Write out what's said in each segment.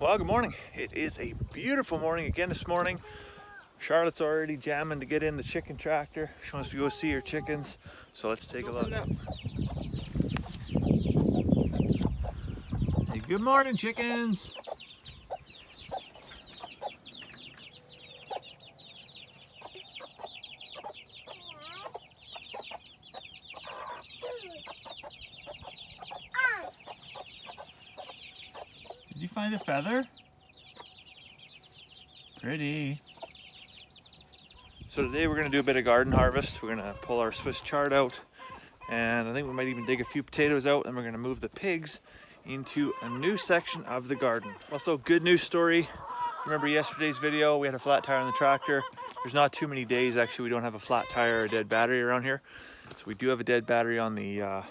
Well, good morning. It is a beautiful morning again this morning. Charlotte's already jamming to get in the chicken tractor. She wants to go see her chickens, so let's take a look. Hey, good morning, chickens. Did you find a feather? Pretty. So today we're gonna do a bit of garden harvest. We're gonna pull our Swiss chard out, and I think we might even dig a few potatoes out, and we're gonna move the pigs into a new section of the garden. Also, good news story. Remember yesterday's video, we had a flat tire on the tractor. There's not too many days actually we don't have a flat tire or a dead battery around here. So we do have a dead battery on the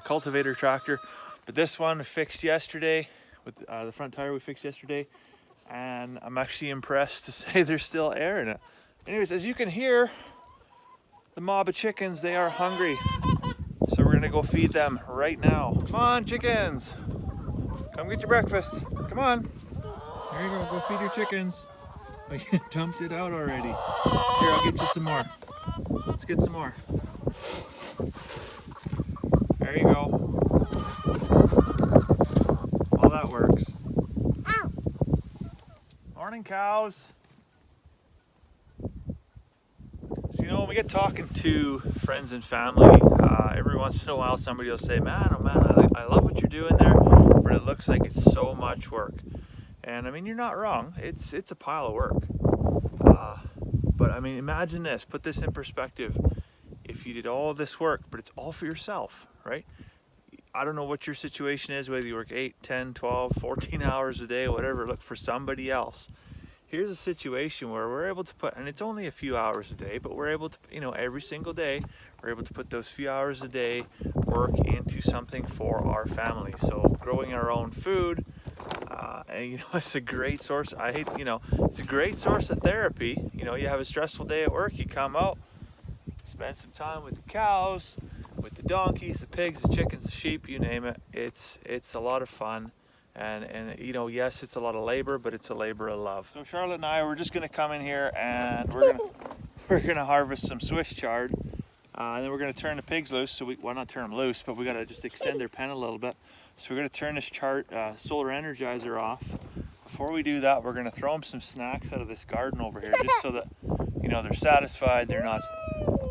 cultivator tractor, but this one fixed yesterday with the front tire we fixed yesterday, and I'm actually impressed to say there's still air in it. Anyways, as you can hear, the mob of chickens, they are hungry. So we're gonna go feed them right now. Come on, chickens. Come get your breakfast. Come on. There you go feed your chickens. Oh, you dumped it out already. Here, I'll get you some more. Let's get some more. There you go. All that works. Ow. Morning, cows. So, when we get talking to friends and family, every once in a while somebody will say, man, oh man, I love what you're doing there, but it looks like it's so much work. And I mean, you're not wrong. It's a pile of work. But I mean, imagine this, put this in perspective. If you did all this work, but it's all for yourself, right? I don't know what your situation is, whether you work 8, 10, 12, 14 hours a day, whatever, look for somebody else. Here's a situation where we're able to put, and it's only a few hours a day, but we're able to, every single day, we're able to put those few hours a day work into something for our family. So growing our own food, and it's a great source. It's a great source of therapy. You have a stressful day at work, you come out, spend some time with the cows, with the donkeys, the pigs, the chickens, the sheep, you name it. It's a lot of fun. And yes, it's a lot of labor, but it's a labor of love. So Charlotte and I, we're just gonna come in here and we're gonna harvest some Swiss chard, and then we're gonna turn the pigs loose. So well, not turn them loose, but we gotta just extend their pen a little bit. So we're gonna turn this solar energizer off. Before we do that, we're gonna throw them some snacks out of this garden over here, just so that they're satisfied. They're not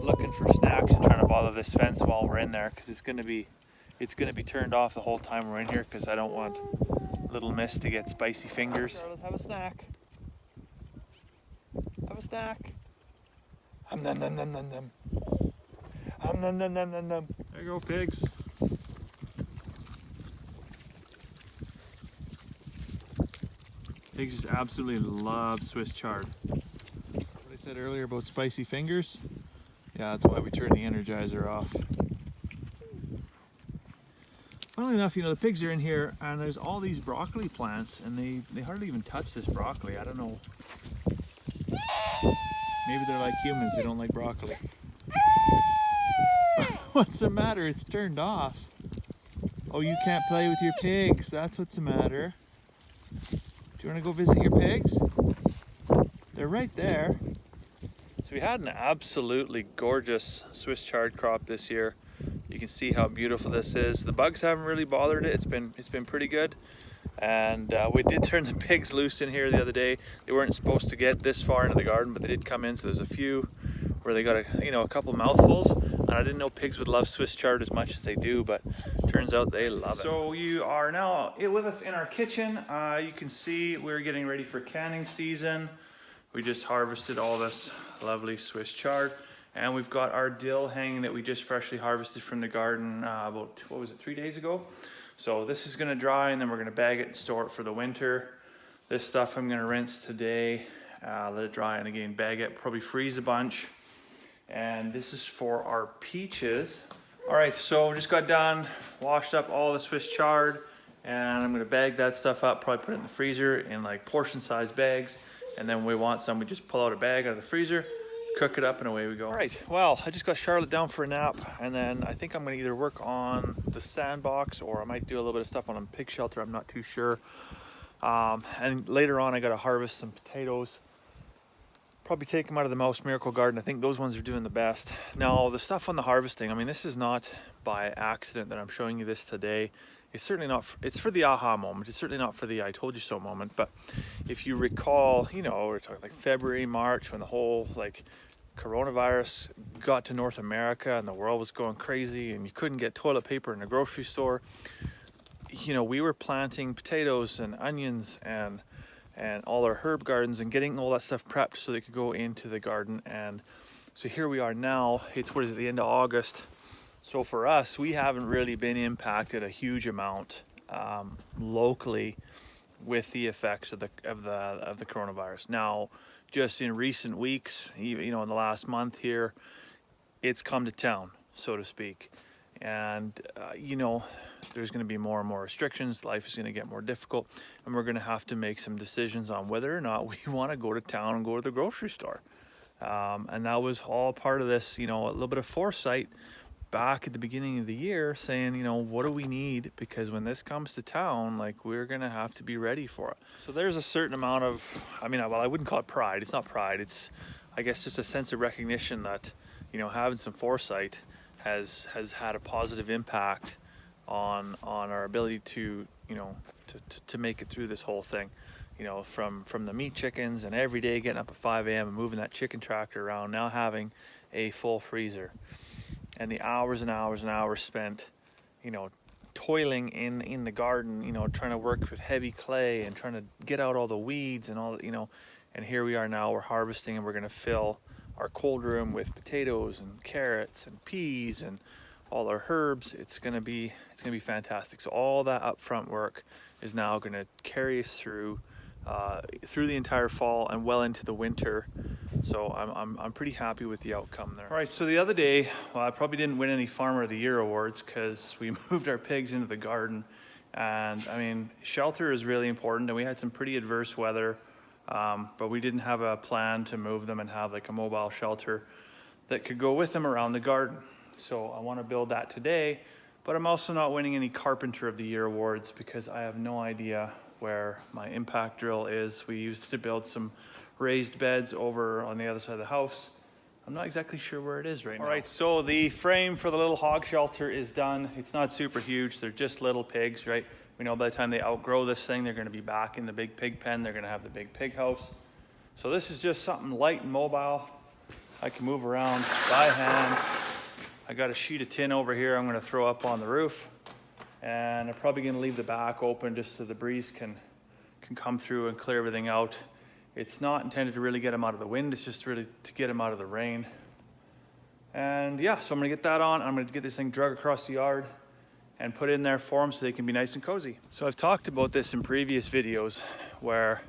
looking for snacks and trying to bother this fence while we're in there, because it's gonna be turned off the whole time we're in here, because I don't want Little Miss to get spicy fingers. Charlotte, have a snack. Have a snack. Nom nom nom nom nom nom. Nom nom nom nom nom. There you go, pigs. Pigs just absolutely love Swiss chard. What I said earlier about spicy fingers, yeah, that's why we turn the Energizer off. Funnily enough, the pigs are in here, and there's all these broccoli plants, and they hardly even touch this broccoli. I don't know. Maybe they're like humans, they don't like broccoli. What's the matter? It's turned off. Oh, you can't play with your pigs. That's what's the matter. Do you want to go visit your pigs? They're right there. So we had an absolutely gorgeous Swiss chard crop this year. You can see how beautiful this is. The bugs haven't really bothered it. It's been pretty good. And we did turn the pigs loose in here the other day. They weren't supposed to get this far into the garden, but they did come in. So there's a few where they got a couple mouthfuls. And I didn't know pigs would love Swiss chard as much as they do, but turns out they love it. So you are now with us in our kitchen. You can see we're getting ready for canning season. We just harvested all this lovely Swiss chard. And we've got our dill hanging that we just freshly harvested from the garden about, 3 days ago? So this is gonna dry, and then we're gonna bag it and store it for the winter. This stuff I'm gonna rinse today, let it dry, and again, bag it, probably freeze a bunch. And this is for our peaches. All right, so just got done, washed up all the Swiss chard, and I'm gonna bag that stuff up, probably put it in the freezer in like portion-sized bags. And then when we want some, we just pull out a bag out of the freezer, cook it up, and away we go. All right, well, I just got Charlotte down for a nap, and then I think I'm gonna either work on the sandbox, or I might do a little bit of stuff on a pig shelter. I'm not too sure. And later on I got to harvest some potatoes, probably take them out of the Mouse Miracle Garden. I think those ones are doing the best. Now the stuff on the harvesting, I mean, this is not by accident that I'm showing you this today. It's certainly not, it's for the aha moment. It's certainly not for the I told you so moment. But if you recall, you know, we're talking like February, March, when the whole like coronavirus got to North America and the world was going crazy and you couldn't get toilet paper in the grocery store. You know, we were planting potatoes and onions and all our herb gardens and getting all that stuff prepped so they could go into the garden. And so here we are now. It's what is it, the end of August. So for us, we haven't really been impacted a huge amount locally with the effects of the coronavirus. Now, just in recent weeks, you know, in the last month here, it's come to town, so to speak. And you know, there's going to be more and more restrictions. Life is going to get more difficult, and we're going to have to make some decisions on whether or not we want to go to town and go to the grocery store. And that was all part of this, you know, a little bit of foresight back at the beginning of the year, saying, you know, what do we need? Because when this comes to town, like, we're going to have to be ready for it. So there's a certain amount of, I mean, well, I wouldn't call it pride. It's not pride. It's, I guess, just a sense of recognition that, you know, having some foresight has had a positive impact on our ability to, you know, to make it through this whole thing. You know, from the meat chickens and every day getting up at 5 a.m. and moving that chicken tractor around, now having a full freezer, and the hours and hours and hours spent, you know, toiling in the garden, you know, trying to work with heavy clay and trying to get out all the weeds and all, you know, and here we are now, we're harvesting and we're going to fill our cold room with potatoes and carrots and peas and all our herbs. It's going to be fantastic. So all that upfront work is now going to carry us through the entire fall and well into the winter. So I'm pretty happy with the outcome there. All right, so the other day, well, I probably didn't win any Farmer of the Year awards because we moved our pigs into the garden. And I mean, shelter is really important, and we had some pretty adverse weather, but we didn't have a plan to move them and have like a mobile shelter that could go with them around the garden. So I want to build that today, but I'm also not winning any Carpenter of the Year awards because I have no idea where my impact drill is. We used it to build some raised beds over on the other side of the house. I'm not exactly sure where it is right now. All right, so the frame for the little hog shelter is done. It's not super huge. They're just little pigs, right? We know by the time they outgrow this thing, they're going to be back in the big pig pen. They're going to have the big pig house. So this is just something light and mobile. I can move around by hand. I got a sheet of tin over here I'm going to throw up on the roof. And I'm probably going to leave the back open just so the breeze can come through and clear everything out. It's not intended to really get them out of the wind. It's just really to get them out of the rain. And yeah, so I'm going to get that on. I'm going to get this thing drug across the yard and put it in there for them so they can be nice and cozy. So I've talked about this in previous videos where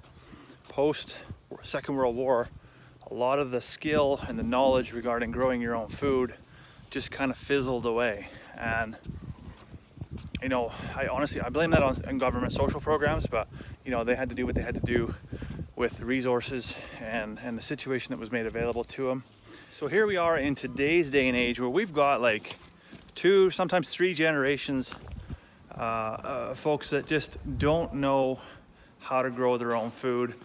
post Second World War, a lot of the skill and the knowledge regarding growing your own food just kind of fizzled away. And you know, I blame that on government social programs, but you know, they had to do what they had to do with the resources and the situation that was made available to them. So here we are in today's day and age where we've got like 2, sometimes 3 generations folks that just don't know how to grow their own food.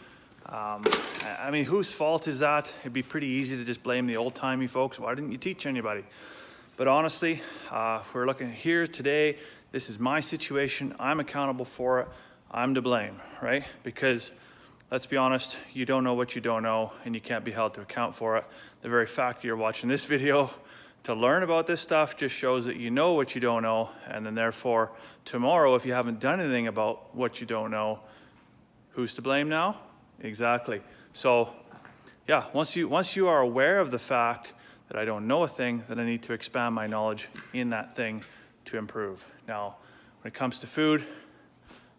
I mean, whose fault is that? It'd be pretty easy to just blame the old-timey folks. Why didn't you teach anybody? But honestly, we're looking here today. This is my situation. I'm accountable for it. I'm to blame, right? Because let's be honest, you don't know what you don't know, and you can't be held to account for it. The very fact that you're watching this video to learn about this stuff just shows that you know what you don't know, and then therefore tomorrow, if you haven't done anything about what you don't know, who's to blame now? Exactly. So yeah, once you are aware of the fact that I don't know a thing, then I need to expand my knowledge in that thing to improve. Now, when it comes to food,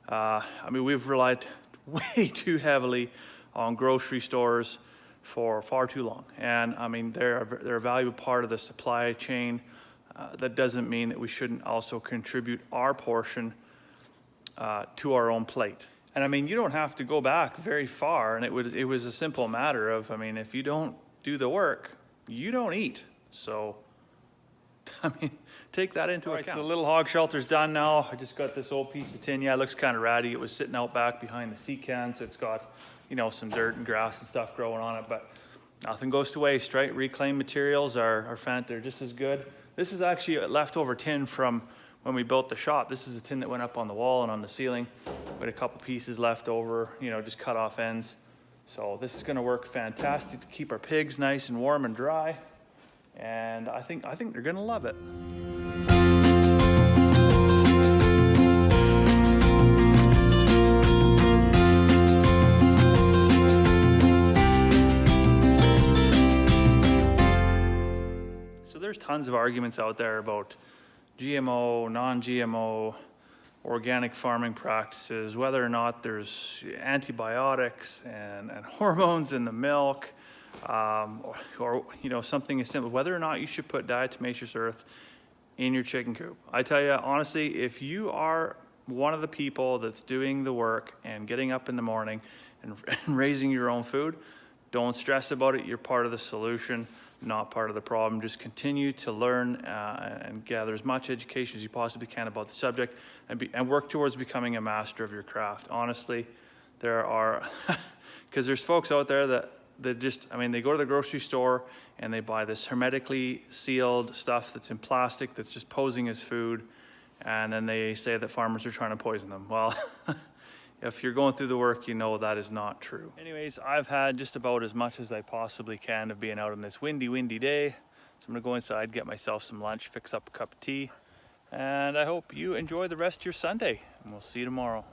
I mean, we've relied way too heavily on grocery stores for far too long. And I mean, they're a valuable part of the supply chain. That doesn't mean that we shouldn't also contribute our portion to our own plate. And I mean, you don't have to go back very far, and it was a simple matter of, I mean, if you don't do the work, you don't eat. So, I mean, take that into account. So the little hog shelter's done now. I just got this old piece of tin. Yeah, it looks kind of ratty. It was sitting out back behind the sea can, so it's got, you know, some dirt and grass and stuff growing on it, but nothing goes to waste, right? Reclaimed materials are they're just as good. This is actually a leftover tin from when we built the shop. This is a tin that went up on the wall and on the ceiling with a couple pieces left over, you know, just cut off ends. So this is gonna work fantastic to keep our pigs nice and warm and dry. And I think they're gonna love it. So there's tons of arguments out there about GMO, non-GMO, organic farming practices, whether or not there's antibiotics and hormones in the milk, or you know, something as simple, whether or not you should put diatomaceous earth in your chicken coop. I tell you, honestly, if you are one of the people that's doing the work and getting up in the morning and raising your own food, don't stress about it. You're part of the solution, not part of the problem. Just continue to learn and gather as much education as you possibly can about the subject, and work towards becoming a master of your craft. Honestly, there are, because there's folks out there that just, I mean, they go to the grocery store and they buy this hermetically sealed stuff that's in plastic that's just posing as food, and then they say that farmers are trying to poison them. Well, if you're going through the work, you know that is not true. Anyways, I've had just about as much as I possibly can of being out on this windy day. So I'm gonna go inside, get myself some lunch, fix up a cup of tea, and I hope you enjoy the rest of your Sunday, and we'll see you tomorrow.